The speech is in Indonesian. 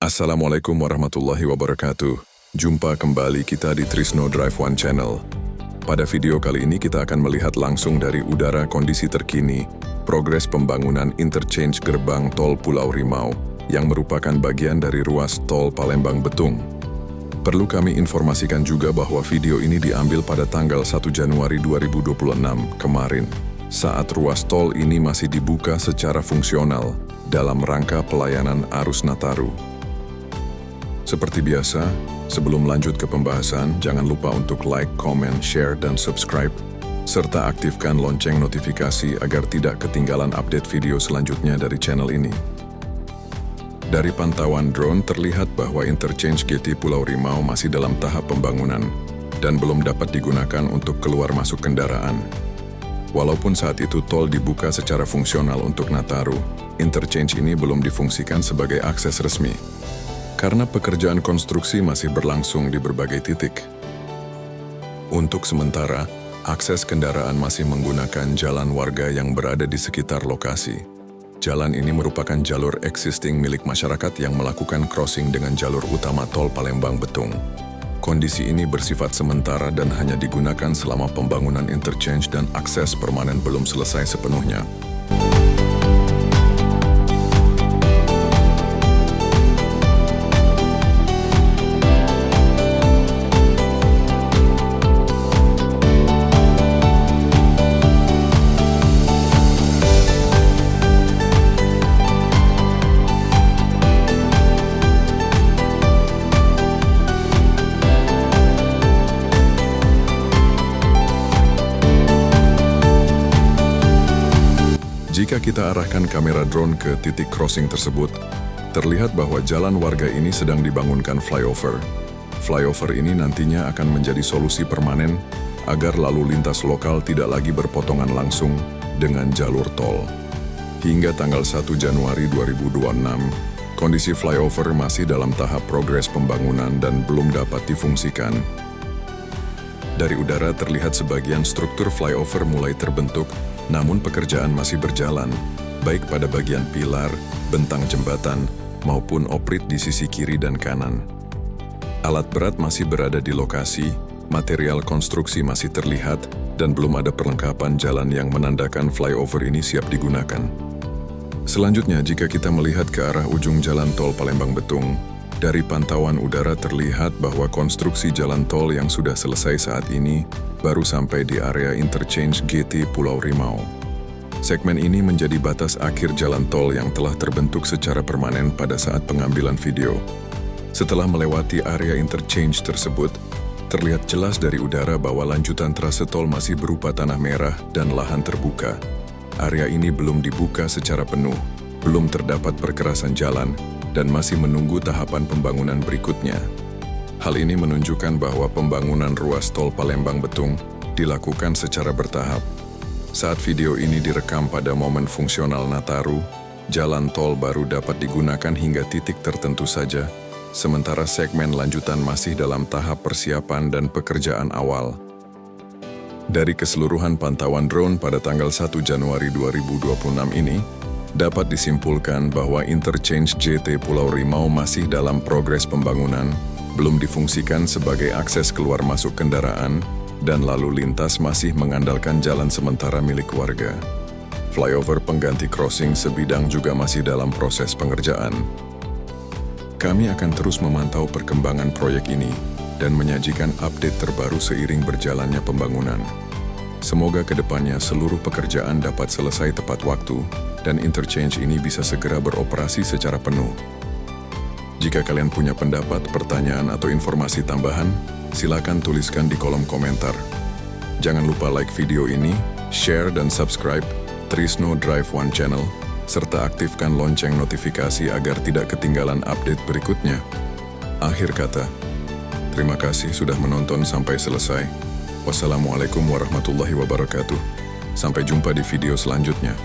Assalamualaikum warahmatullahi wabarakatuh. Jumpa kembali kita di Trisno Drive One Channel. Pada video kali ini kita akan melihat langsung dari udara kondisi terkini, progres pembangunan interchange gerbang tol Pulau Rimau yang merupakan bagian dari ruas tol Palembang-Betung. Perlu kami informasikan juga bahwa video ini diambil pada tanggal 1 Januari 2026 kemarin, saat ruas tol ini masih dibuka secara fungsional dalam rangka pelayanan arus Nataru. Seperti biasa, sebelum lanjut ke pembahasan, jangan lupa untuk like, comment, share, dan subscribe, serta aktifkan lonceng notifikasi agar tidak ketinggalan update video selanjutnya dari channel ini. Dari pantauan drone terlihat bahwa interchange GT Pulau Rimau masih dalam tahap pembangunan dan belum dapat digunakan untuk keluar masuk kendaraan. Walaupun saat itu tol dibuka secara fungsional untuk Nataru, interchange ini belum difungsikan sebagai akses resmi, karena pekerjaan konstruksi masih berlangsung di berbagai titik. Untuk sementara, akses kendaraan masih menggunakan jalan warga yang berada di sekitar lokasi. Jalan ini merupakan jalur existing milik masyarakat yang melakukan crossing dengan jalur utama tol Palembang-Betung. Kondisi ini bersifat sementara dan hanya digunakan selama pembangunan interchange dan akses permanen belum selesai sepenuhnya. Jika kita arahkan kamera drone ke titik crossing tersebut, terlihat bahwa jalan warga ini sedang dibangunkan flyover. Flyover ini nantinya akan menjadi solusi permanen agar lalu lintas lokal tidak lagi berpotongan langsung dengan jalur tol. Hingga tanggal 1 Januari 2026, kondisi flyover masih dalam tahap progres pembangunan dan belum dapat difungsikan. Dari udara terlihat sebagian struktur flyover mulai terbentuk, namun pekerjaan masih berjalan, baik pada bagian pilar, bentang jembatan, maupun oprit di sisi kiri dan kanan. Alat berat masih berada di lokasi, material konstruksi masih terlihat, dan belum ada perlengkapan jalan yang menandakan flyover ini siap digunakan. Selanjutnya, jika kita melihat ke arah ujung jalan tol Palembang-Betung, dari pantauan udara terlihat bahwa konstruksi jalan tol yang sudah selesai saat ini baru sampai di area interchange GT Pulau Rimau. Segmen ini menjadi batas akhir jalan tol yang telah terbentuk secara permanen pada saat pengambilan video. Setelah melewati area interchange tersebut, terlihat jelas dari udara bahwa lanjutan trase tol masih berupa tanah merah dan lahan terbuka. Area ini belum dibuka secara penuh, belum terdapat perkerasan jalan, dan masih menunggu tahapan pembangunan berikutnya. Hal ini menunjukkan bahwa pembangunan ruas tol Palembang-Betung dilakukan secara bertahap. Saat video ini direkam pada momen fungsional Nataru, jalan tol baru dapat digunakan hingga titik tertentu saja, sementara segmen lanjutan masih dalam tahap persiapan dan pekerjaan awal. Dari keseluruhan pantauan drone pada tanggal 1 Januari 2026 ini, dapat disimpulkan bahwa interchange GT Pulau Rimau masih dalam progres pembangunan, belum difungsikan sebagai akses keluar masuk kendaraan, dan lalu lintas masih mengandalkan jalan sementara milik warga. Flyover pengganti crossing sebidang juga masih dalam proses pengerjaan. Kami akan terus memantau perkembangan proyek ini dan menyajikan update terbaru seiring berjalannya pembangunan. Semoga kedepannya seluruh pekerjaan dapat selesai tepat waktu dan interchange ini bisa segera beroperasi secara penuh. Jika kalian punya pendapat, pertanyaan, atau informasi tambahan, silakan tuliskan di kolom komentar. Jangan lupa like video ini, share dan subscribe Trisno Drive One Channel, serta aktifkan lonceng notifikasi agar tidak ketinggalan update berikutnya. Akhir kata, terima kasih sudah menonton sampai selesai. Wassalamualaikum warahmatullahi wabarakatuh. Sampai jumpa di video selanjutnya.